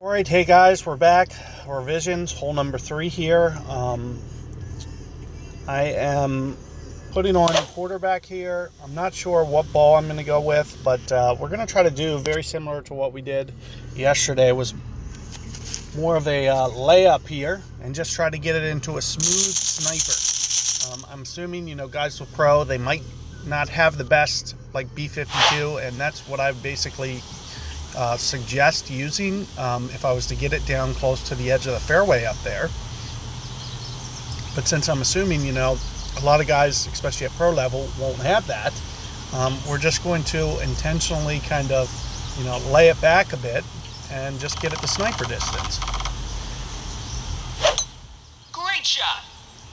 All right, hey guys, we're back. Revisions, hole number 3 here. I am putting on quarterback here. I'm not sure what ball I'm going to go with, but we're going to try to do very similar to what we did yesterday. It was more of a layup here and just try to get it into a smooth sniper. I'm assuming, you know, guys with pro, they might not have the best like B52, and that's what I basically suggest using if I was to get it down close to the edge of the fairway up there. But since I'm assuming, you know, a lot of guys, especially at pro level, won't have that, we're just going to intentionally kind of, you know, lay it back a bit and just get it to sniper distance. Great shot.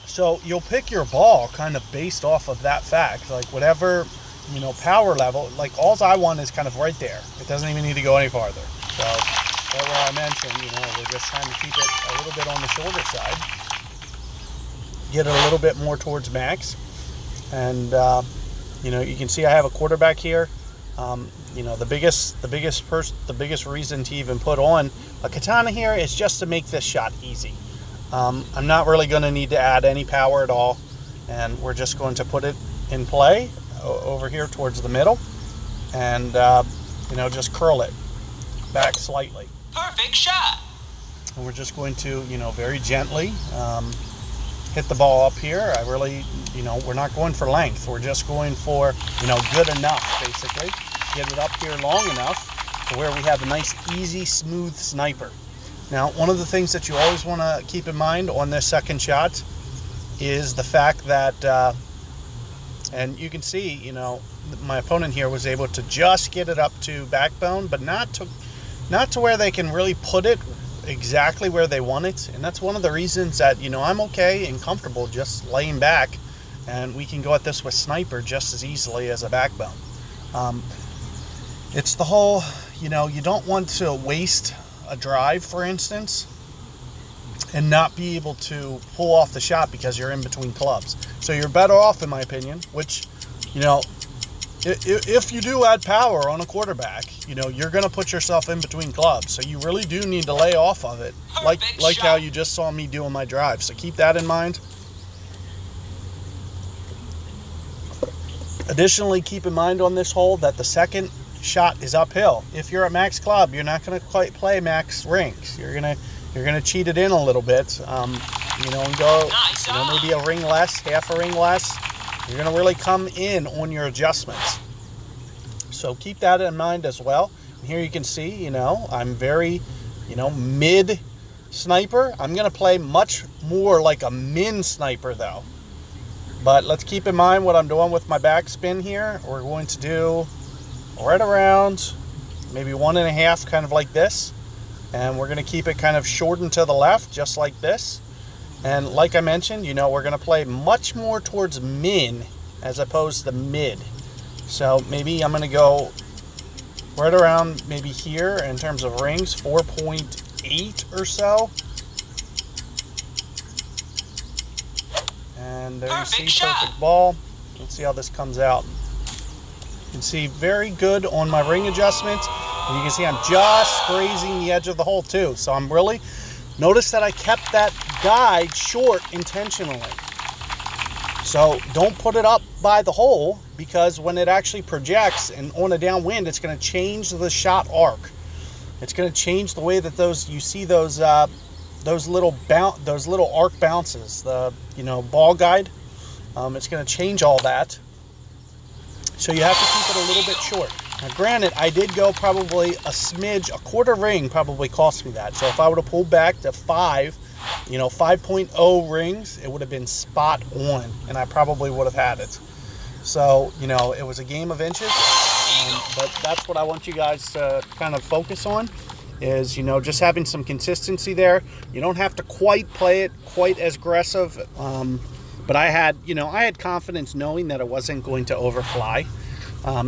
So you'll pick your ball kind of based off of that fact, like whatever, you know, power level. Like all I want is kind of right there. It doesn't even need to go any farther. So that's what I mentioned, you know, we're just trying to keep it a little bit on the shoulder side, get it a little bit more towards max. And you know, you can see I have a quarterback here. You know, the biggest reason to even put on a katana here is just to make this shot easy. I'm not really going to need to add any power at all, and we're just going to put it in play over here towards the middle, and you know, just curl it back slightly. Perfect shot. And we're just going to, you know, very gently hit the ball up here. I really, you know, we're not going for length. We're just going for, you know, good enough, basically. Get it up here long enough to where we have a nice, easy, smooth sniper. Now, one of the things that you always want to keep in mind on this second shot is the fact that, and you can see, you know, my opponent here was able to just get it up to backbone, but not to where they can really put it exactly where they want it. And that's one of the reasons that, you know, I'm okay and comfortable just laying back, and we can go at this with sniper just as easily as a backbone. It's the whole, you know, you don't want to waste a drive, for instance, and not be able to pull off the shot because you're in between clubs. So you're better off, in my opinion, which, you know, if you do add power on a quarterback, you know, you're going to put yourself in between clubs. So you really do need to lay off of it, like how you just saw me doing my drive. So keep that in mind. Additionally, keep in mind on this hole that the second shot is uphill. If you're at max club, you're not going to quite play max rings. You're gonna cheat it in a little bit, you know, and go, you know, maybe a ring less, half a ring less. You're gonna really come in on your adjustments. So keep that in mind as well. And here you can see, you know, I'm very, you know, mid sniper. I'm gonna play much more like a min sniper though. But let's keep in mind what I'm doing with my backspin here. We're going to do right around maybe 1.5, kind of like this. And we're going to keep it kind of shortened to the left, just like this. And like I mentioned, you know, we're going to play much more towards min as opposed to mid. So maybe I'm going to go right around maybe here in terms of rings, 4.8 or so. And there you see, perfect ball. Let's see how this comes out. You can see very good on my ring adjustment. And you can see I'm just grazing the edge of the hole too. So I'm really, notice that I kept that guide short intentionally. So don't put it up by the hole, because when it actually projects and on a downwind, it's going to change the shot arc. It's going to change the way that you see those little arc bounces, the, you know, ball guide. It's going to change all that. So you have to keep it a little bit short. Now, granted, I did go probably a smidge, a quarter ring probably cost me that. So if I would have pulled back to 5, you know, 5.0 rings, it would have been spot on, and I probably would have had it. So, you know, it was a game of inches, but that's what I want you guys to kind of focus on, is, you know, just having some consistency there. You don't have to quite play it quite as aggressive, but I had, you know, I had confidence knowing that it wasn't going to overfly.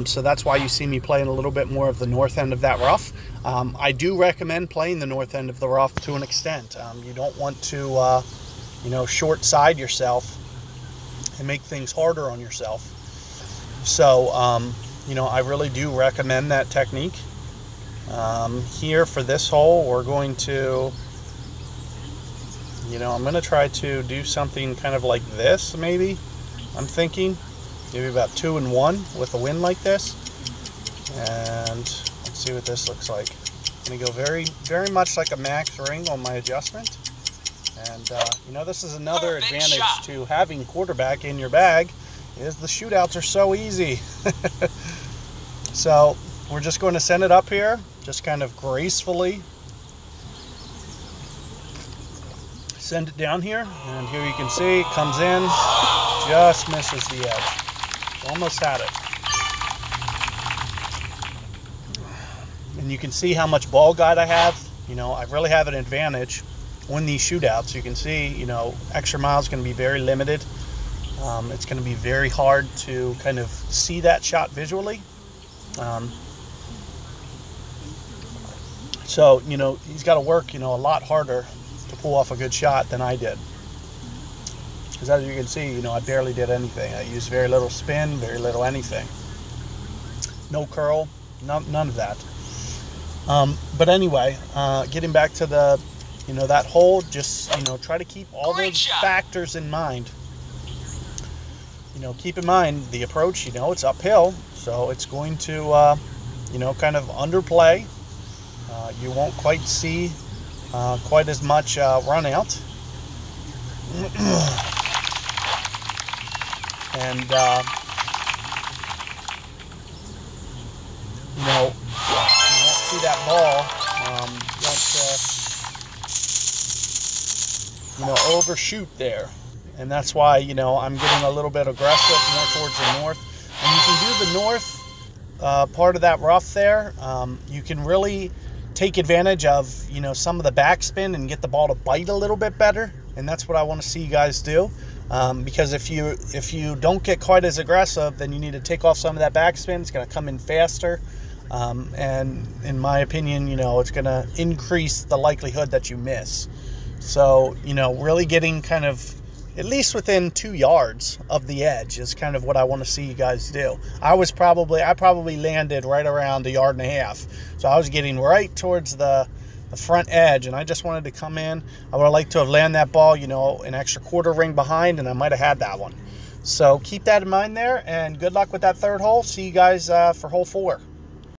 So that's why you see me playing a little bit more of the north end of that rough. I do recommend playing the north end of the rough to an extent. You don't want to, you know, short side yourself and make things harder on yourself. So, you know, I really do recommend that technique. Here for this hole, we're going to, I'm going to try to do something kind of like this, maybe. I'm thinking maybe about 2 and 1 with a wind like this. And let's see what this looks like. I'm going to go very much like a max ring on my adjustment. And, this is another advantage to having quarterback in your bag, is the shootouts are so easy. So we're just going to send it up here, just kind of gracefully send it down here. And here you can see it comes in, just misses the edge. Almost had it. And you can see how much ball guide I have. I really have an advantage on these shootouts. You can see, extra mile is going to be very limited. It's going to be very hard to kind of see that shot visually. So, he's got to work, a lot harder to pull off a good shot than I did. Because as you can see, I barely did anything. I used very little spin, very little anything. No curl, none of that. But anyway, getting back to the, that hole, just, try to keep all those factors in mind. Keep in mind the approach, it's uphill, so it's going to, kind of underplay. You won't quite see quite as much run out. And, you won't see that ball, overshoot there. And that's why, I'm getting a little bit aggressive more towards the north. And you can do the north part of that rough there. You can really take advantage of, some of the backspin and get the ball to bite a little bit better. And that's what I want to see you guys do. Because if you don't get quite as aggressive, then you need to take off some of that backspin. It's going to come in faster. And in my opinion, it's going to increase the likelihood that you miss. So, really getting kind of at least within 2 yards of the edge is kind of what I want to see you guys do. I probably landed right around 1.5 yards. So I was getting right towards the front edge, and I just wanted to come in. I would have liked to have landed that ball, an extra quarter ring behind, and I might have had that one. So keep that in mind there, and good luck with that third hole. See you guys for hole 4.